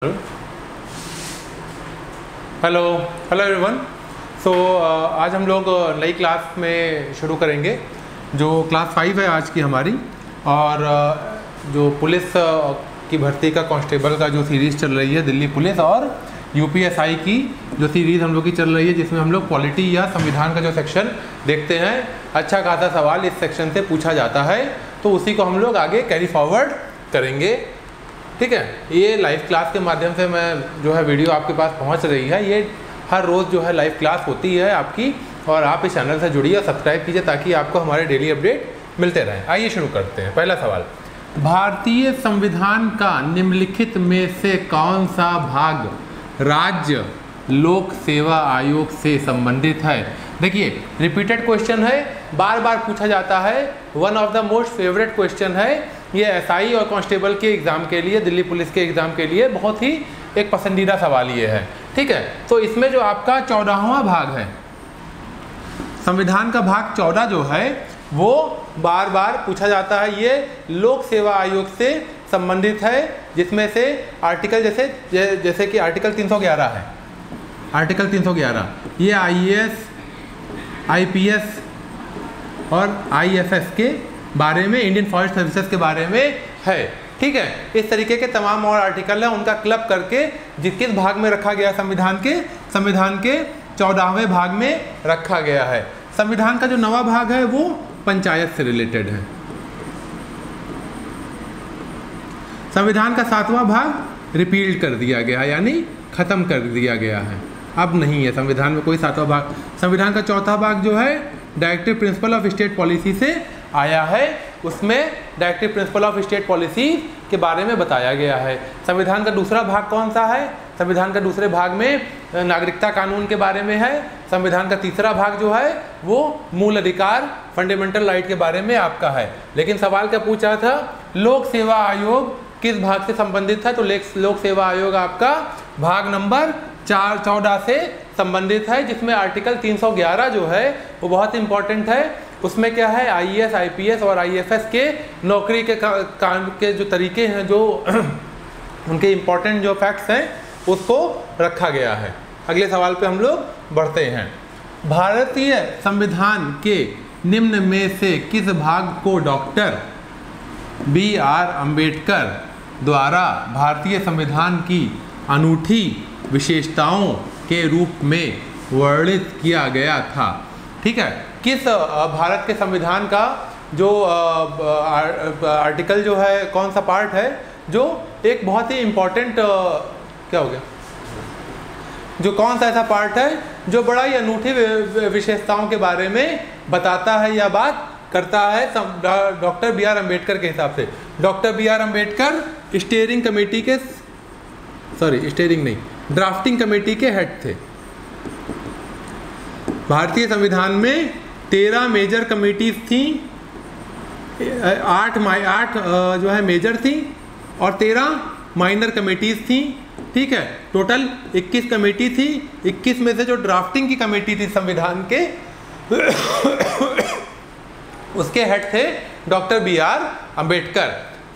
Hello hello everyone. सो आज हम लोग नई क्लास में शुरू करेंगे जो क्लास 5 है आज की हमारी। और जो पुलिस की भर्ती का कांस्टेबल का जो सीरीज़ चल रही है दिल्ली पुलिस और यूपीएसआई की जो सीरीज़ हम लोग की चल रही है, जिसमें हम लोग पॉलिटी या संविधान का जो सेक्शन देखते हैं, अच्छा खासा सवाल इस सेक्शन से पूछा जाता है, तो उसी को हम लोग आगे कैरी फॉरवर्ड करेंगे। ठीक है, ये लाइव क्लास के माध्यम से मैं जो है वीडियो आपके पास पहुंच रही है। ये हर रोज़ जो है लाइव क्लास होती है आपकी, और आप इस चैनल से जुड़िए, सब्सक्राइब कीजिए ताकि आपको हमारे डेली अपडेट मिलते रहें। आइए शुरू करते हैं। पहला सवाल, भारतीय संविधान का निम्नलिखित में से कौन सा भाग राज्य लोक सेवा आयोग से संबंधित है? देखिए, रिपीटेड क्वेश्चन है, बार बार पूछा जाता है, one of the most favourite question है। ये एसआई और कांस्टेबल के एग्ज़ाम के लिए, दिल्ली पुलिस के एग्ज़ाम के लिए बहुत ही एक पसंदीदा सवाल ये है। ठीक है, तो इसमें जो आपका 14वां भाग है, संविधान का भाग 14 जो है वो बार बार पूछा जाता है। ये लोक सेवा आयोग से संबंधित है, जिसमें से आर्टिकल जैसे कि आर्टिकल 311 है। आर्टिकल 311 ये आईएएस, आईपीएस और आईएफएस के बारे में, इंडियन फॉरेस्ट सर्विसेज के बारे में है। ठीक है, इस तरीके के तमाम और आर्टिकल है, उनका क्लब करके किस भाग में रखा गया, संविधान के 14वें भाग में रखा गया है। संविधान का जो नवा भाग है वो पंचायत से रिलेटेड है। संविधान का 7वां भाग रिपील कर दिया गया है, यानी खत्म कर दिया गया है, अब नहीं है संविधान में कोई 7वां भाग। संविधान का 4था भाग जो है directive principle of state policy से आया है, उसमें directive principle of state policy के बारे में बताया गया है। संविधान का दूसरा भाग कौन सा है? संविधान का दूसरे भाग में नागरिकता कानून के बारे में है। संविधान का तीसरा भाग जो है वो मूल अधिकार, फंडामेंटल राइट के बारे में आपका है। लेकिन सवाल क्या पूछा था, लोक सेवा आयोग किस भाग से संबंधित है? तो लोक सेवा आयोग आपका भाग नंबर 14 से संबंधित है, जिसमें आर्टिकल 311 जो है वो बहुत इंपॉर्टेंट है। उसमें क्या है, आईएएस, आईपीएस और आईएफएस के नौकरी के जो तरीके हैं, जो उनके इम्पोर्टेंट जो फैक्ट्स हैं, उसको रखा गया है। अगले सवाल पे हम लोग बढ़ते हैं। भारतीय संविधान के निम्न में से किस भाग को डॉक्टर BR अम्बेडकर द्वारा भारतीय संविधान की अनूठी विशेषताओं के रूप में वर्णित किया गया था? ठीक है, किस भारत के संविधान का जो आर्टिकल जो है, कौन सा पार्ट है जो एक बहुत ही इम्पोर्टेंट क्या हो गया, जो कौन सा ऐसा पार्ट है जो बड़ा ही अनूठी विशेषताओं के बारे में बताता है या बात करता है? डॉक्टर BR अम्बेडकर के हिसाब से, doctor BR Ambedkar steering committee के, ड्राफ्टिंग कमेटी के हेड थे। भारतीय संविधान में 13 मेजर कमेटीज थी, 8 जो है मेजर थी और 13 माइनर कमेटीज थी। ठीक है, टोटल 21 कमेटी थी। 21 में से जो ड्राफ्टिंग की कमेटी थी संविधान के उसके हेड थे डॉक्टर BR अम्बेडकर।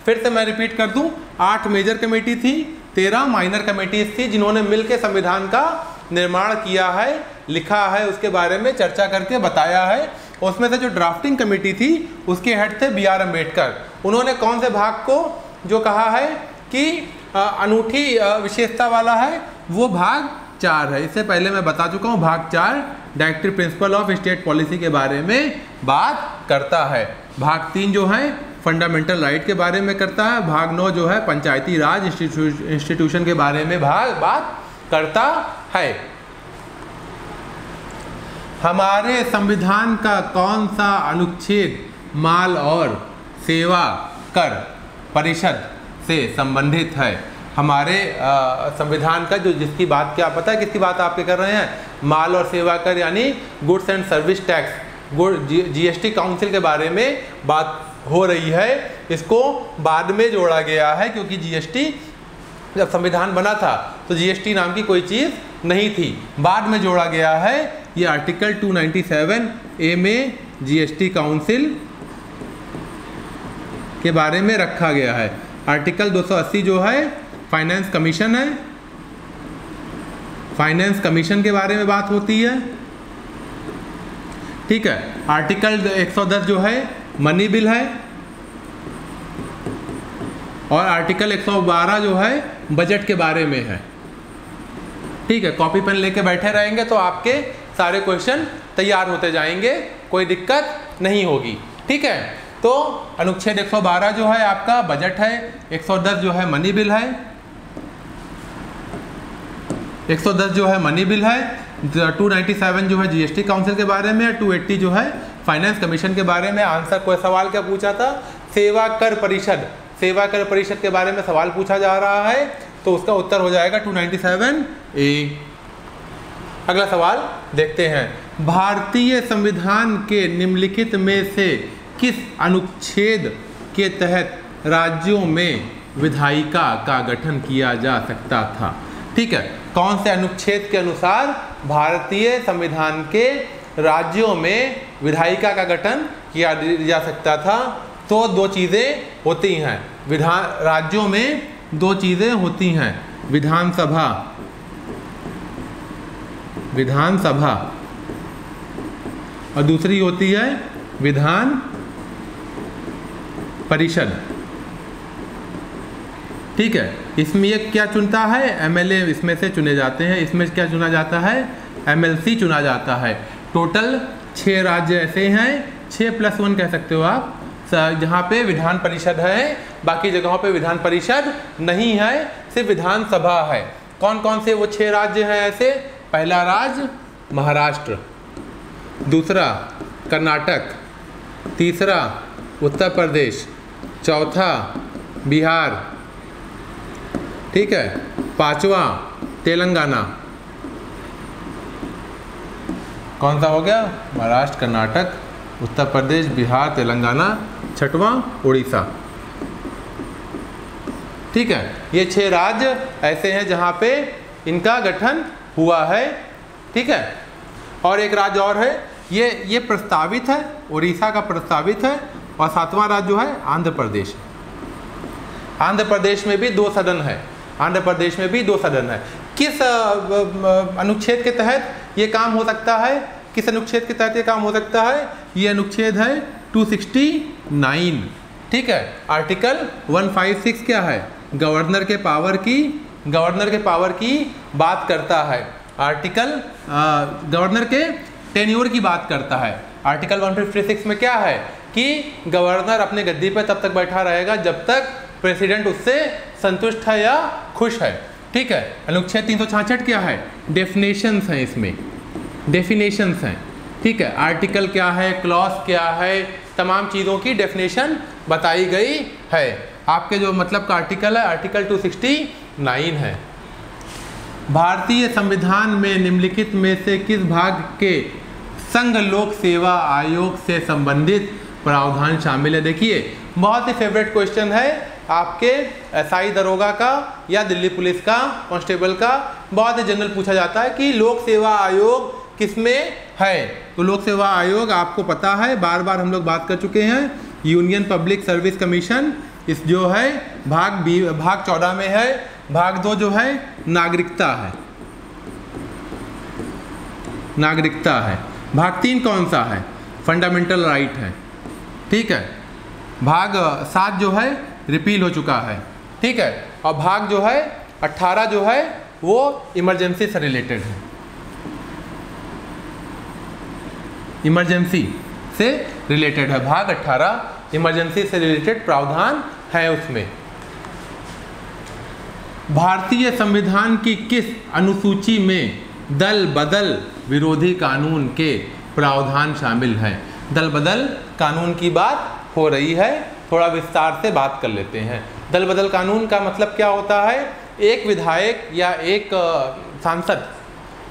फिर से मैं रिपीट कर दूं, 8 मेजर कमेटी थी, 13 माइनर कमेटीज थी, जिन्होंने मिलकर संविधान का निर्माण किया है, लिखा है, उसके बारे में चर्चा करके बताया है। उसमें से जो ड्राफ्टिंग कमेटी थी उसके हेड थे BR अम्बेडकर। उन्होंने कौन से भाग को जो कहा है कि अनूठी विशेषता वाला है, वो भाग 4 है। इससे पहले मैं बता चुका हूँ, भाग 4 directive principle of state policy के बारे में बात करता है। भाग 3 जो है फंडामेंटल राइट के बारे में करता है। भाग 9 जो है पंचायती राज इंस्टीट्यूशन के बारे में बात करता है। हमारे संविधान का कौन सा अनुच्छेद माल और सेवा कर परिषद से संबंधित है? हमारे संविधान का जो, जिसकी बात, क्या पता है किसकी बात आपके कर रहे हैं? माल और सेवा कर, यानी goods and service tax, GST council के बारे में बात हो रही है। इसको बाद में जोड़ा गया है, क्योंकि GST जब संविधान बना था तो GST नाम की कोई चीज़ नहीं थी, बाद में जोड़ा गया है। ये आर्टिकल 297A में GST काउंसिल के बारे में रखा गया है। आर्टिकल 280 जो है फाइनेंस कमीशन है, फाइनेंस कमीशन के बारे में बात होती है, ठीक है। आर्टिकल 110 जो है मनी बिल है, और आर्टिकल 112 जो है बजट के बारे में है, ठीक है। कॉपी पेन लेके बैठे रहेंगे तो आपके सारे क्वेश्चन तैयार होते जाएंगे, कोई दिक्कत नहीं होगी, ठीक है। तो अनुच्छेद 112 जो है आपका बजट है, 110 जो है मनी बिल है, 110 जो है मनी बिल है, 297 जो है जीएसटी काउंसिल के बारे में, 280 जो है फाइनेंस कमीशन के बारे में। आंसर कोई सवाल क्या पूछा था, सेवा कर परिषद, सेवा कर परिषद के बारे में सवाल पूछा जा रहा है, तो उसका उत्तर हो जाएगा 297A। अगला सवाल देखते हैं, भारतीय संविधान के निम्नलिखित में से किस अनुच्छेद के तहत राज्यों में विधायिका का गठन किया जा सकता था, ठीक है। कौन से अनुच्छेद के अनुसार भारतीय संविधान के राज्यों में विधायिका का गठन किया जा सकता था। तो दो चीज़ें होती हैं, राज्यों में दो चीज़ें होती हैं, विधानसभा, विधानसभा, और दूसरी होती है विधान परिषद, ठीक है। इसमें ये क्या चुनता है, एमएलए इसमें से चुने जाते हैं, इसमें क्या चुना जाता है, एमएलसी चुना जाता है। टोटल 6 राज्य ऐसे हैं, 6+1 कह सकते हो आप, जहाँ पे विधान परिषद है, बाकी जगहों पे विधान परिषद नहीं है, सिर्फ विधानसभा है। कौन कौन से वो 6 राज्य हैं ऐसे, पहला राज्य महाराष्ट्र, दूसरा कर्नाटक, तीसरा उत्तर प्रदेश, चौथा बिहार, ठीक है, पांचवा तेलंगाना, कौन सा हो गया, महाराष्ट्र, कर्नाटक, उत्तर प्रदेश, बिहार, तेलंगाना, छठवां उड़ीसा, ठीक है। ये 6 राज्य ऐसे हैं जहाँ पे इनका गठन हुआ है, ठीक है। और एक राज्य और है, ये प्रस्तावित है, उड़ीसा का प्रस्तावित है, और 7वां राज्य जो है आंध्र प्रदेश। आंध्र प्रदेश में भी 2 सदन है, आंध्र प्रदेश में भी 2 सदन है। किस अनुच्छेद के तहत ये काम हो सकता है, किस अनुच्छेद के तहत ये काम हो सकता है, ये अनुच्छेद है 269, ठीक है। आर्टिकल 156 क्या है, गवर्नर के पावर की बात करता है। आर्टिकल गवर्नर के टेन्योर की बात करता है। आर्टिकल 156 में क्या है कि गवर्नर अपने गद्दी पर तब तक बैठा रहेगा जब तक प्रेसिडेंट उससे संतुष्ट है या खुश है, ठीक है। अनुच्छेद 366 क्या है, डेफिनेशंस हैं, इसमें डेफिनेशंस हैं, ठीक है। आर्टिकल क्या है, क्लॉज क्या है, तमाम चीज़ों की डेफिनेशन बताई गई है। आपके जो मतलब का आर्टिकल है, आर्टिकल 269 है। भारतीय संविधान में निम्नलिखित में से किस भाग के संघ लोक सेवा आयोग से संबंधित प्रावधान शामिल है। देखिए बहुत ही फेवरेट क्वेश्चन है आपके एसआई दरोगा का या दिल्ली पुलिस का, कांस्टेबल का, बहुत ही जनरल पूछा जाता है कि लोक सेवा आयोग किसमें है। तो लोक सेवा आयोग आपको पता है, बार बार हम लोग बात कर चुके हैं, यूनियन पब्लिक सर्विस कमीशन, इस जो है भाग 14 में है। भाग 2 जो है नागरिकता है, नागरिकता है। भाग 3 कौन सा है, फंडामेंटल राइट है, ठीक है। भाग 7 जो है रिपील हो चुका है, ठीक है। और भाग जो है 18 जो है वो इमरजेंसी से रिलेटेड है, इमरजेंसी से रिलेटेड है। भाग 18 इमरजेंसी से रिलेटेड प्रावधान है उसमें। भारतीय संविधान की किस अनुसूची में दल बदल विरोधी कानून के प्रावधान शामिल हैं। दल बदल कानून की बात हो रही है, थोड़ा विस्तार से बात कर लेते हैं। दल बदल कानून का मतलब क्या होता है, एक विधायक या एक सांसद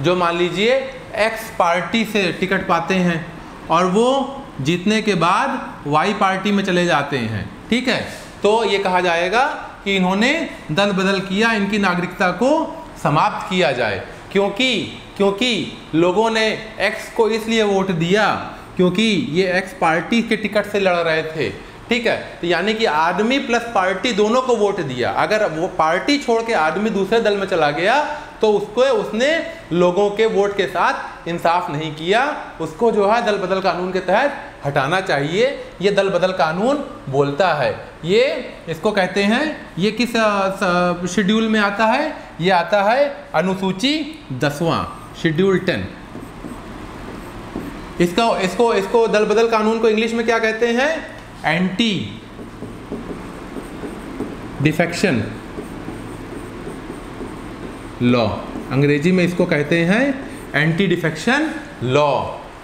जो मान लीजिए एक्स पार्टी से टिकट पाते हैं और वो जीतने के बाद वाई पार्टी में चले जाते हैं, ठीक है, तो ये कहा जाएगा कि इन्होंने दल बदल किया, इनकी नागरिकता को समाप्त किया जाए। क्योंकि लोगों ने एक्स को इसलिए वोट दिया क्योंकि ये एक्स पार्टी के टिकट से लड़ रहे थे, ठीक है। तो यानी कि आदमी प्लस पार्टी दोनों को वोट दिया। अगर वो पार्टी छोड़ के आदमी दूसरे दल में चला गया तो उसने लोगों के वोट के साथ इंसाफ नहीं किया, उसको जो है दल बदल कानून के तहत हटाना चाहिए। ये दल बदल कानून बोलता है। ये इसको कहते हैं, ये किस शेड्यूल में आता है? ये आता है अनुसूची 10वां, शेड्यूल 10। इसको दल बदल कानून को इंग्लिश में क्या कहते हैं? एंटी डिफेक्शन लॉ, अंग्रेजी में इसको कहते हैं एंटी डिफेक्शन लॉ।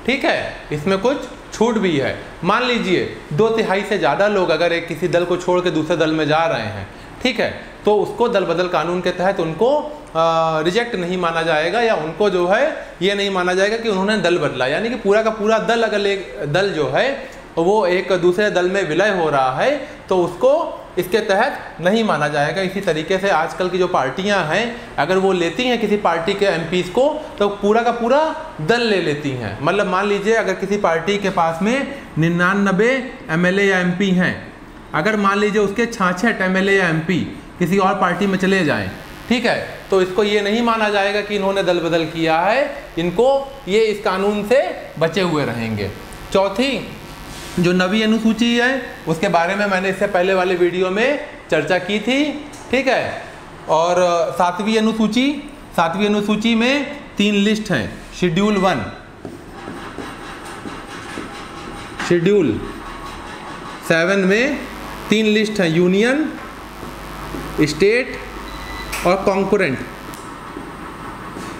ठीक है, इसमें कुछ छूट भी है। मान लीजिए 2/3 से ज़्यादा लोग अगर एक किसी दल को छोड़ के दूसरे दल में जा रहे हैं, ठीक है, तो उसको दल बदल कानून के तहत उनको रिजेक्ट नहीं माना जाएगा, या उनको जो है ये नहीं माना जाएगा कि उन्होंने दल बदला। यानी कि पूरा का पूरा दल, अगर एक दल जो है वो एक दूसरे दल में विलय हो रहा है तो उसको इसके तहत नहीं माना जाएगा। इसी तरीके से आजकल की जो पार्टियां हैं, अगर वो लेती हैं किसी पार्टी के एमपीज़ को तो पूरा का पूरा दल ले लेती हैं। मतलब मान लीजिए अगर किसी पार्टी के पास में 99 एमएलए या एमपी हैं, अगर मान लीजिए उसके 66 एमएलए या एमपी किसी और पार्टी में चले जाएं, ठीक है, तो इसको ये नहीं माना जाएगा कि इन्होंने दल बदल किया है, इनको ये इस कानून से बचे हुए रहेंगे। चौथी जो नवी अनुसूची है उसके बारे में मैंने इससे पहले वाले वीडियो में चर्चा की थी, ठीक है। और 7वीं अनुसूची में 3 लिस्ट हैं। शेड्यूल 1, शेड्यूल 7 में 3 लिस्ट हैं, यूनियन, स्टेट और कॉन्करेंट।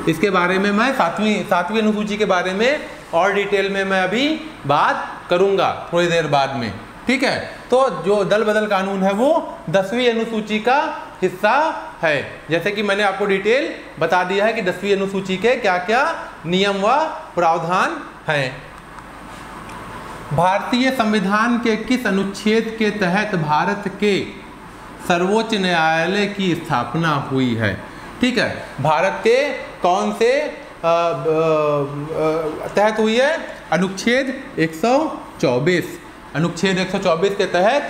इसके बारे में मैं 7वीं अनुसूची के बारे में और डिटेल में मैं अभी बात करूंगा थोड़ी देर बाद में, ठीक है। तो जो दल बदल कानून है वो 10वीं अनुसूची का हिस्सा है। जैसे कि मैंने आपको डिटेल बता दिया है कि 10वीं अनुसूची के क्या क्या नियम व प्रावधान हैं। भारतीय संविधान के किस अनुच्छेद के तहत भारत के सर्वोच्च न्यायालय की स्थापना हुई है? ठीक है, भारत के कौन से तहत हुई है? अनुच्छेद 124, अनुच्छेद 124 के तहत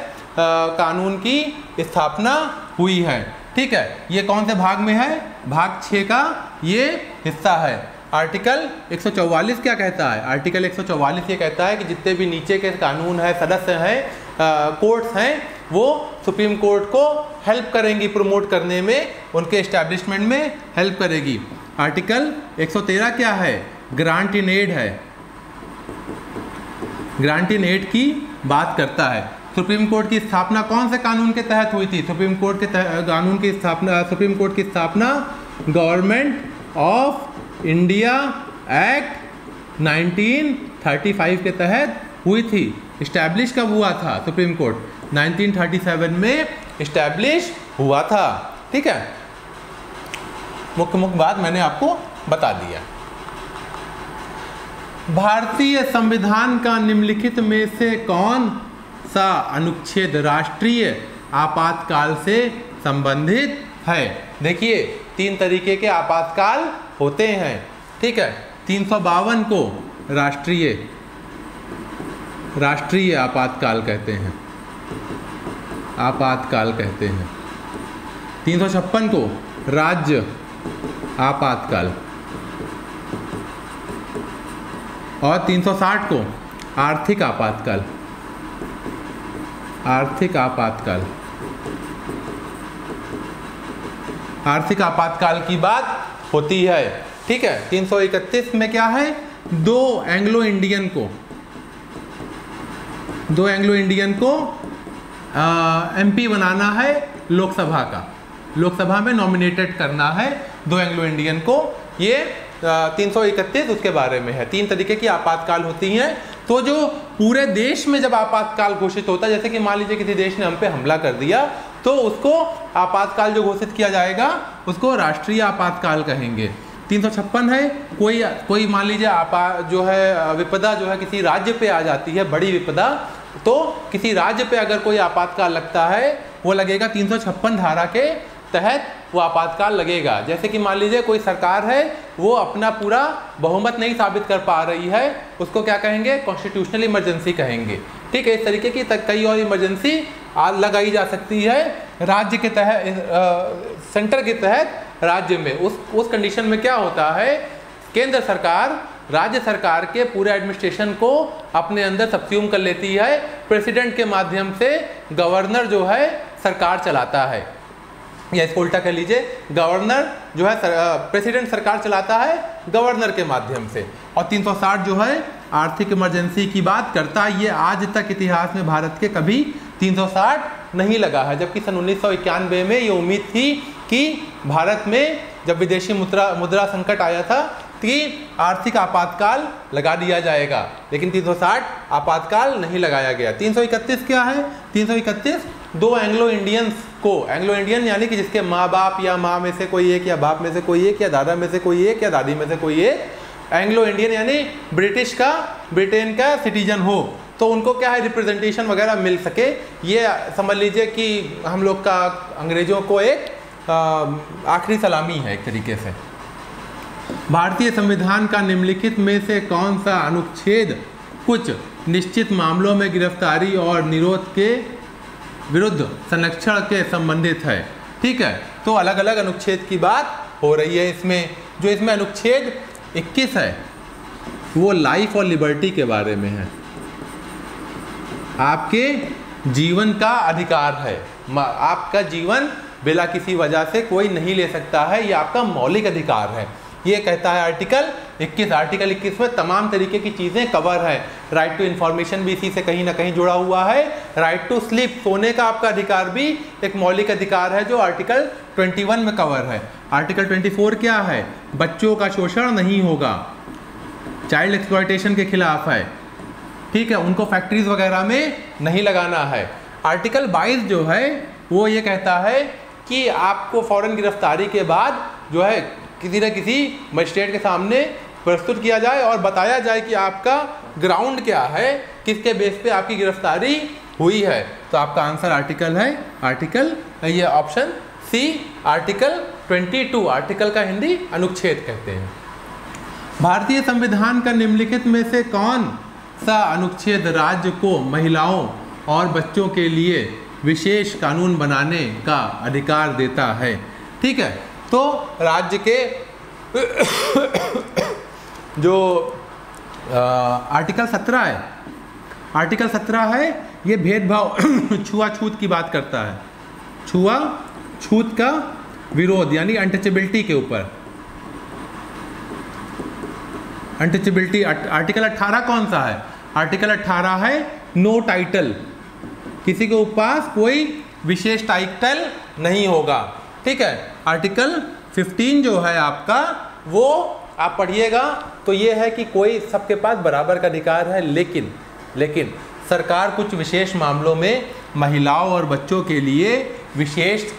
कानून की स्थापना हुई है, ठीक है। ये कौन से भाग में है? भाग 6 का ये हिस्सा है। आर्टिकल 144 क्या कहता है? आर्टिकल 144 ये कहता है कि जितने भी नीचे के कानून है, सदस्य हैं, कोर्ट्स हैं, वो सुप्रीम कोर्ट को हेल्प करेंगी प्रमोट करने में, उनके एस्टैब्लिशमेंट में हेल्प करेगी। आर्टिकल 113 क्या है? ग्रांट इन एड है, ग्रांट इन एड की बात करता है। सुप्रीम कोर्ट की स्थापना कौन से कानून के तहत हुई थी? सुप्रीम कोर्ट की स्थापना गवर्नमेंट ऑफ इंडिया एक्ट 1935 के तहत हुई थी। इस्टेब्लिश कब हुआ था सुप्रीम कोर्ट? 1937 में इस्टेब्लिश हुआ था, ठीक है। मुख्य बात मैंने आपको बता दिया। भारतीय संविधान का निम्नलिखित में से कौन सा अनुच्छेद राष्ट्रीय आपातकाल से संबंधित है? देखिए 3 तरीके के आपातकाल होते हैं, ठीक है। 352 को राष्ट्रीय आपातकाल कहते हैं, आपातकाल कहते हैं। 356 को राज्य आपातकाल और 360 को आर्थिक आपातकाल, आर्थिक आपातकाल। आर्थिक आपातकाल की बात होती है, ठीक है। 331 में क्या है? 2 एंग्लो इंडियन को एमपी बनाना है लोकसभा का, लोकसभा में नॉमिनेटेड करना है 2 एंग्लो इंडियन को। ये 331 उसके बारे में है। 3 तरीके की आपातकाल होती हैं। तो जो पूरे देश में जब आपातकाल घोषित होता है, जैसे कि मान लीजिए किसी देश ने हम पे हमला कर दिया, तो उसको आपातकाल जो घोषित किया जाएगा उसको राष्ट्रीय आपातकाल कहेंगे। 356 है, कोई मान लीजिए जो है विपदा जो है किसी राज्य पे आ जाती है, बड़ी विपदा, तो किसी राज्य पे अगर कोई आपातकाल लगता है वो लगेगा 356 धारा के तहत वो आपातकाल लगेगा। जैसे कि मान लीजिए कोई सरकार है, वो अपना पूरा बहुमत नहीं साबित कर पा रही है, उसको क्या कहेंगे? कॉन्स्टिट्यूशनल इमरजेंसी कहेंगे। ठीक है, इस तरीके की कई और इमरजेंसी लगाई जा सकती है राज्य के तहत, सेंटर के तहत राज्य में। उस कंडीशन में क्या होता है, केंद्र सरकार राज्य सरकार के पूरे एडमिनिस्ट्रेशन को अपने अंदर सब्स्यूम कर लेती है। प्रेसिडेंट के माध्यम से गवर्नर जो है सरकार चलाता है, या इसको उल्टा कर लीजिए, गवर्नर जो है प्रेसिडेंट सरकार चलाता है गवर्नर के माध्यम से। और 360 जो है आर्थिक इमरजेंसी की बात करता है। ये आज तक इतिहास में भारत के कभी 360 नहीं लगा है, जबकि सन 1991 में ये उम्मीद थी कि भारत में जब विदेशी मुद्रा संकट आया था कि आर्थिक आपातकाल लगा दिया जाएगा, लेकिन 360 आपातकाल नहीं लगाया गया। 331 क्या है? 331 दो एंग्लो इंडियंस को, एंग्लो इंडियन यानी कि जिसके माँ बाप या माँ में से कोई एक, या बाप में से कोई एक, या दादा में से कोई एक, या दादी में से कोई एक एंग्लो इंडियन यानी ब्रिटेन का सिटीजन हो, तो उनको क्या है, रिप्रेजेंटेशन वगैरह मिल सके। ये समझ लीजिए कि हम लोग का अंग्रेजों को एक आखिरी सलामी है एक तरीके से। भारतीय संविधान का निम्नलिखित में से कौन सा अनुच्छेद कुछ निश्चित मामलों में गिरफ्तारी और निरोध के विरुद्ध संरक्षण के संबंधित है? ठीक है, तो अलग अलग अनुच्छेद की बात हो रही है इसमें। जो इसमें अनुच्छेद 21 है वो लाइफ और लिबर्टी के बारे में है। आपके जीवन का अधिकार है, आपका जीवन बिना किसी वजह से कोई नहीं ले सकता है, ये आपका मौलिक अधिकार है, ये कहता है आर्टिकल 21। आर्टिकल 21 में तमाम तरीके की चीज़ें कवर है। राइट टू इन्फॉर्मेशन भी इसी से कहीं ना कहीं जुड़ा हुआ है। राइट टू स्लीप, सोने का आपका अधिकार भी एक मौलिक अधिकार है जो आर्टिकल 21 में कवर है। आर्टिकल 24 क्या है? बच्चों का शोषण नहीं होगा, चाइल्ड एक्सप्लॉयटेशन के खिलाफ है। ठीक है, उनको फैक्ट्रीज वगैरह में नहीं लगाना है। आर्टिकल 22 जो है वो ये कहता है कि आपको फौरन गिरफ्तारी के बाद जो है किसी न किसी मजिस्ट्रेट के सामने प्रस्तुत किया जाए और बताया जाए कि आपका ग्राउंड क्या है, किसके बेस पे आपकी गिरफ्तारी हुई है। तो आपका आंसर आर्टिकल है, आर्टिकल ये ऑप्शन सी, आर्टिकल 22। आर्टिकल का हिंदी अनुच्छेद कहते हैं। भारतीय संविधान का निम्नलिखित में से कौन सा अनुच्छेद राज्य को महिलाओं और बच्चों के लिए विशेष कानून बनाने का अधिकार देता है? ठीक है, तो राज्य के जो आर्टिकल 17 है, आर्टिकल 17 है, ये भेदभाव छुआछूत की बात करता है, छुआछूत का विरोध यानी अनटचेबिलिटी के ऊपर। अनटचेबिलिटी। आर्टिकल 18 कौन सा है? आर्टिकल 18 है नो टाइटल, किसी के पास कोई विशेष टाइटल नहीं होगा। ठीक है, आर्टिकल 15 जो है आपका वो आप पढ़िएगा तो ये है कि कोई सबके पास बराबर का अधिकार है, लेकिन सरकार कुछ विशेष मामलों में महिलाओं और बच्चों के लिए विशेष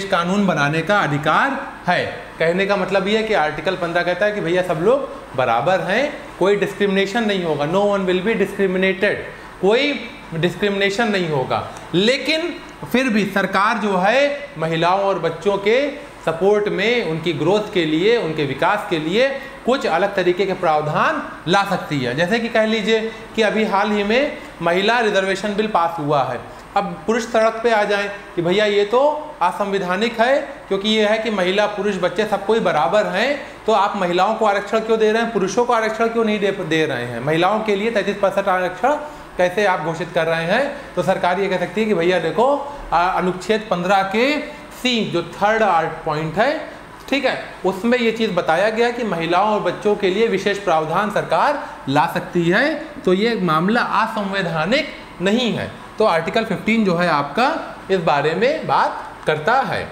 कानून बनाने का अधिकार है। कहने का मतलब ये है कि आर्टिकल 15 कहता है कि भैया सब लोग बराबर हैं, कोई डिस्क्रिमिनेशन नहीं होगा, no one will be discriminated, कोई डिस्क्रिमिनेशन नहीं होगा। लेकिन फिर भी सरकार जो है महिलाओं और बच्चों के सपोर्ट में, उनकी ग्रोथ के लिए, उनके विकास के लिए कुछ अलग तरीके के प्रावधान ला सकती है। जैसे कि कह लीजिए कि अभी हाल ही में महिला रिजर्वेशन बिल पास हुआ है। अब पुरुष सड़क पे आ जाएं कि भैया ये तो असंवैधानिक है, क्योंकि ये है कि महिला पुरुष बच्चे सब कोई बराबर हैं, तो आप महिलाओं को आरक्षण क्यों दे रहे हैं, पुरुषों को आरक्षण क्यों नहीं दे रहे हैं? महिलाओं के लिए 33% आरक्षण कैसे आप घोषित कर रहे हैं? तो सरकार ये कह सकती है कि भैया देखो अनुच्छेद 15 के सी जो थर्ड पॉइंट है, ठीक है, उसमें ये चीज़ बताया गया कि महिलाओं और बच्चों के लिए विशेष प्रावधान सरकार ला सकती है, तो ये मामला असंवैधानिक नहीं है। तो आर्टिकल 15 जो है आपका इस बारे में बात करता है।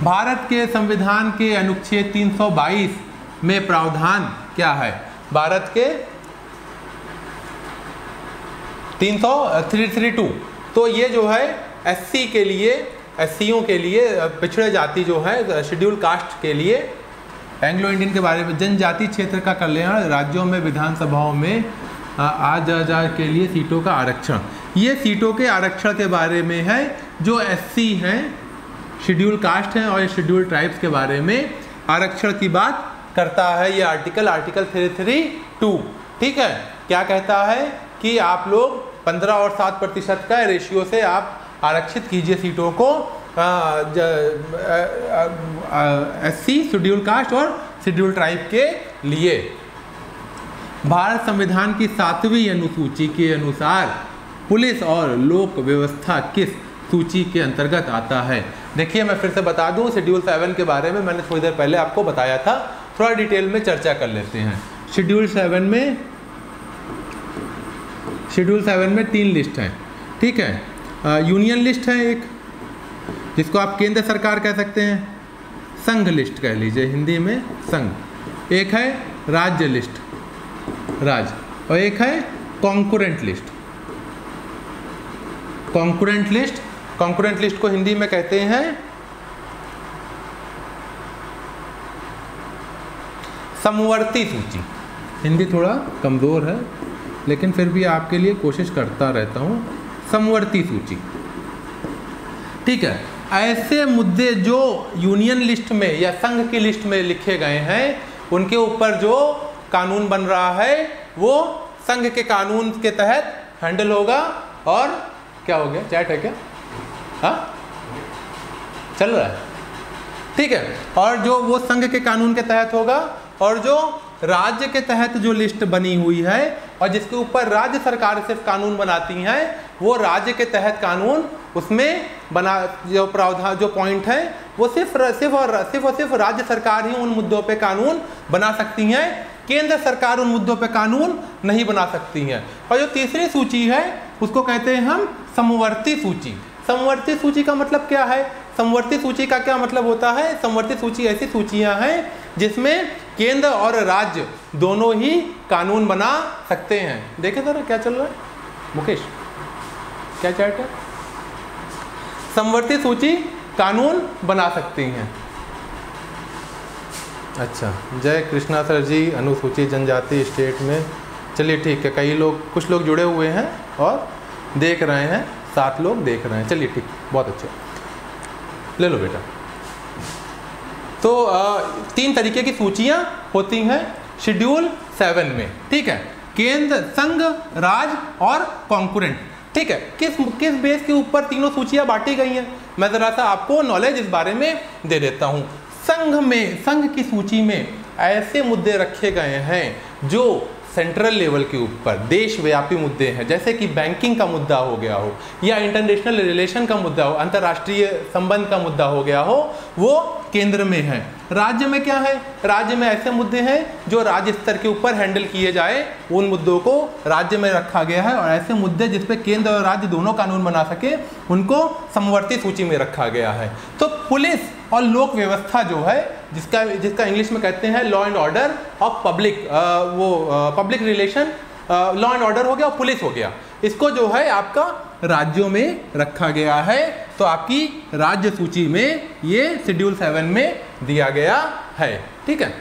भारत के संविधान के अनुच्छेद 322 में प्रावधान क्या है? भारत के 332, तो ये जो है एससी के लिए, एससीओ के लिए, पिछड़े जाति जो है, शेड्यूल कास्ट के लिए, एंग्लो इंडियन के बारे में, जनजाति क्षेत्र का कल्याण, राज्यों में विधानसभाओं में जा के लिए सीटों का आरक्षण। ये सीटों के आरक्षण के बारे में है। जो एससी हैं शेड्यूल कास्ट हैं और ये शेड्यूल ट्राइब्स के बारे में आरक्षण की बात करता है। ये आर्टिकल 332, ठीक है, क्या कहता है कि आप लोग 15 और 7% का रेशियो से आप आरक्षित कीजिए सीटों को एससी, शेड्यूल कास्ट और शेड्यूल ट्राइब के लिए। भारत संविधान की 7वीं अनुसूची के अनुसार पुलिस और लोक व्यवस्था किस सूची के अंतर्गत आता है? देखिए मैं फिर से बता दूं, शेड्यूल 7 के बारे में मैंने थोड़ी देर पहले आपको बताया था, थोड़ा डिटेल में चर्चा कर लेते हैं। शेड्यूल 7 में 3 लिस्ट हैं, ठीक है। यूनियन लिस्ट है एक, जिसको आप केंद्र सरकार कह सकते हैं, संघ लिस्ट कह लीजिए हिंदी में संघ। एक है राज्य लिस्ट, राज्य, और एक है कॉन्करेंट लिस्ट। कॉन्करेंट लिस्ट को हिंदी में कहते हैं समवर्ती सूची। हिंदी थोड़ा कमज़ोर है लेकिन फिर भी आपके लिए कोशिश करता रहता हूँ। समवर्ती सूची, ठीक है। ऐसे मुद्दे जो यूनियन लिस्ट में या संघ की लिस्ट में लिखे गए हैं, उनके ऊपर जो कानून बन रहा है वो संघ के कानून के तहत हैंडल होगा। और क्या हो गया, चैट है क्या? हाँ चल रहा है, ठीक है। और जो वो संघ के कानून के तहत होगा, और जो राज्य के तहत जो लिस्ट बनी हुई है और जिसके ऊपर राज्य सरकार सिर्फ कानून बनाती हैं, वो राज्य के तहत कानून उसमें बना, जो प्रावधान जो पॉइंट है वो सिर्फ राज्य सरकार ही उन मुद्दों पे कानून बना सकती हैं। केंद्र सरकार उन मुद्दों पे कानून नहीं बना सकती हैं। और जो तीसरी सूची है उसको कहते हैं हम समवर्ती सूची। समवर्ती सूची का मतलब क्या है? समवर्ती सूची का क्या मतलब होता है? समवर्ती सूची ऐसी सूचियां हैं जिसमें केंद्र और राज्य दोनों ही कानून बना सकते हैं। देखे जरा क्या चल रहा है मुकेश, क्या चैट है? समवर्ती सूची कानून बना सकती हैं। अच्छा, जय कृष्णा सर जी, अनुसूचित जनजाति स्टेट में। चलिए ठीक है, कई लोग, कुछ लोग जुड़े हुए हैं और देख रहे हैं, 7 लोग देख रहे हैं। चलिए ठीक, बहुत अच्छा, ले लो बेटा। तो 3 तरीके की सूचियां होती हैं शेड्यूल 7 में, ठीक है। केंद्र, संघ, राज्य और कॉन्करेंट, ठीक है। किस बेस के ऊपर तीनों सूचियां बांटी गई हैं, मैं ज़रा सा आपको नॉलेज इस बारे में दे देता हूँ। संघ की सूची में ऐसे मुद्दे रखे गए हैं जो सेंट्रल लेवल के ऊपर देशव्यापी मुद्दे हैं, जैसे कि बैंकिंग का मुद्दा हो गया हो, या इंटरनेशनल रिलेशन का मुद्दा हो, अंतर्राष्ट्रीय संबंध का मुद्दा हो गया हो, वो केंद्र में है। राज्य में क्या है? राज्य में ऐसे मुद्दे हैं जो राज्य स्तर के ऊपर हैंडल किए जाए, उन मुद्दों को राज्य में रखा गया है। और ऐसे मुद्दे जिस पे केंद्र और राज्य दोनों कानून बना सके, उनको समवर्ती सूची में रखा गया है। तो पुलिस और लोक व्यवस्था जो है, जिसका इंग्लिश में कहते हैं लॉ एंड ऑर्डर और public relation, law and order हो गया और पुलिस हो गया, इसको जो है आपका राज्यों में रखा गया है। तो आपकी राज्य सूची में ये शेड्यूल 7 में दिया गया है, ठीक है।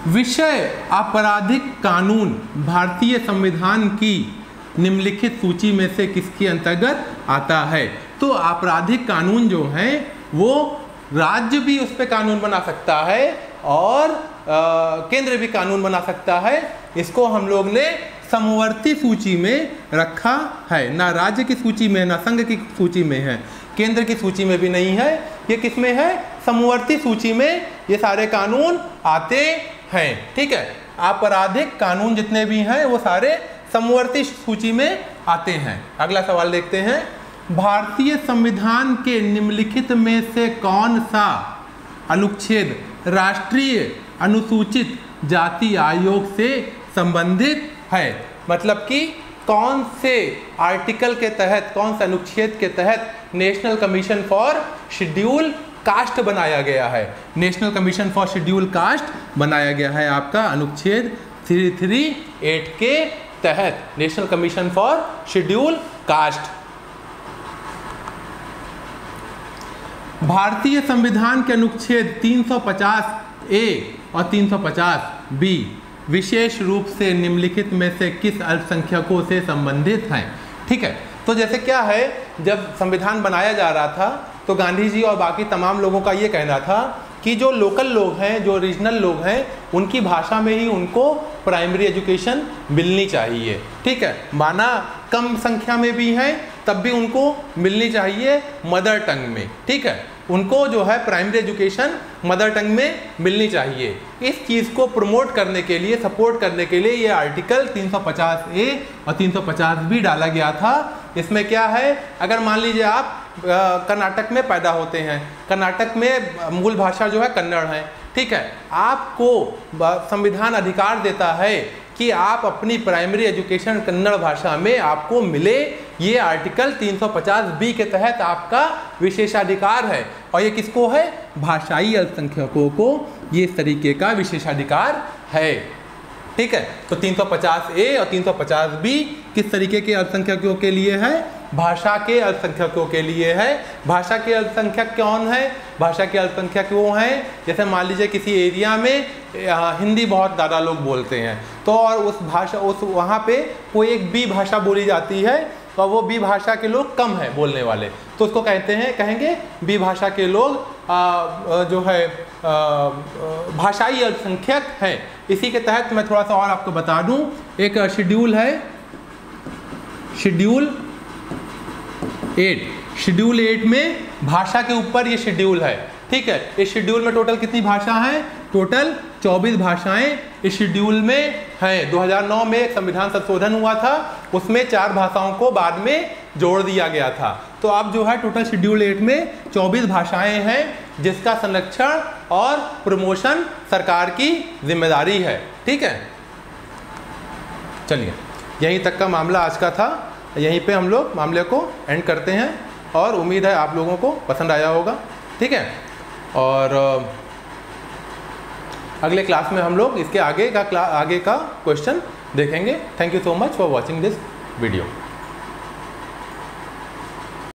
विषय आपराधिक कानून भारतीय संविधान की निम्नलिखित सूची में से किसके अंतर्गत आता है? तो आपराधिक कानून जो है वो राज्य भी उस पर कानून बना सकता है और केंद्र भी कानून बना सकता है। इसको हम लोग ने समवर्ती सूची में रखा है, ना राज्य की सूची में, ना संघ की सूची में है, केंद्र की सूची में भी नहीं है। ये किस में है? समवर्ती सूची में ये सारे कानून आते हैं, ठीक है। आपराधिक कानून जितने भी हैं वो सारे समवर्ती सूची में आते हैं। अगला सवाल देखते हैं। भारतीय संविधान के निम्नलिखित में से कौन सा अनुच्छेद राष्ट्रीय अनुसूचित जाति आयोग से संबंधित है? मतलब कि कौन से आर्टिकल के तहत, कौन से अनुच्छेद के तहत national commission for schedule caste बनाया गया है? National commission for schedule caste बनाया गया है आपका अनुच्छेद 338 के तहत, national commission for schedule caste. भारतीय संविधान के अनुच्छेद 350A और 350B विशेष रूप से निम्नलिखित में से किस अल्पसंख्यकों से संबंधित हैं? ठीक है, तो जैसे क्या है, जब संविधान बनाया जा रहा था तो गांधी जी और बाकी तमाम लोगों का ये कहना था कि जो लोकल लोग हैं, जो रीजनल लोग हैं, उनकी भाषा में ही उनको प्राइमरी एजुकेशन मिलनी चाहिए। ठीक है, माना कम संख्या में भी हैं तब भी उनको मिलनी चाहिए मदर टंग में। ठीक है, उनको जो है प्राइमरी एजुकेशन मदर टंग में मिलनी चाहिए। इस चीज़ को प्रमोट करने के लिए, सपोर्ट करने के लिए ये आर्टिकल 350A और 350B डाला गया था। इसमें क्या है, अगर मान लीजिए आप कर्नाटक में पैदा होते हैं, कर्नाटक में मूल भाषा जो है कन्नड़ है, ठीक है, आपको संविधान अधिकार देता है कि आप अपनी प्राइमरी एजुकेशन कन्नड़ भाषा में आपको मिले। ये आर्टिकल 350B के तहत आपका विशेषाधिकार है। और ये किसको है? भाषाई अल्पसंख्यकों को ये इस तरीके का विशेषाधिकार है। ठीक है, तो 350A और 350B किस तरीके के अल्पसंख्यकों के लिए है? भाषा के अल्पसंख्यकों के लिए है। भाषा के अल्पसंख्यक कौन है? भाषा के अल्पसंख्यक वो हैं, जैसे मान लीजिए किसी एरिया में हिंदी बहुत ज़्यादा लोग बोलते हैं, तो और उस भाषा वहाँ पे कोई एक बी भाषा बोली जाती है और वो बी भाषा के लोग कम हैं बोलने वाले, तो उसको कहेंगे बी भाषा के लोग जो है भाषाई अल्पसंख्यक हैं। इसी के तहत मैं थोड़ा सा और आपको बता दूं, एक शेड्यूल है, शेड्यूल 8 में भाषा के ऊपर ये शेड्यूल है। ठीक है, इस शेड्यूल में टोटल कितनी भाषा है? टोटल 24 भाषाएं इस शेड्यूल में हैं। 2009 में एक संविधान संशोधन हुआ था, उसमें 4 भाषाओं को बाद में जोड़ दिया गया था। तो अब जो है टोटल शेड्यूल 8 में 24 भाषाएं हैं, जिसका संरक्षण और प्रमोशन सरकार की जिम्मेदारी है। ठीक है, चलिए यहीं तक का मामला आज का था। यहीं पे हम लोग मामले को एंड करते हैं और उम्मीद है आप लोगों को पसंद आया होगा। ठीक है, और अगले क्लास में हम लोग इसके आगे का क्वेश्चन देखेंगे। Thank you so much for watching this video.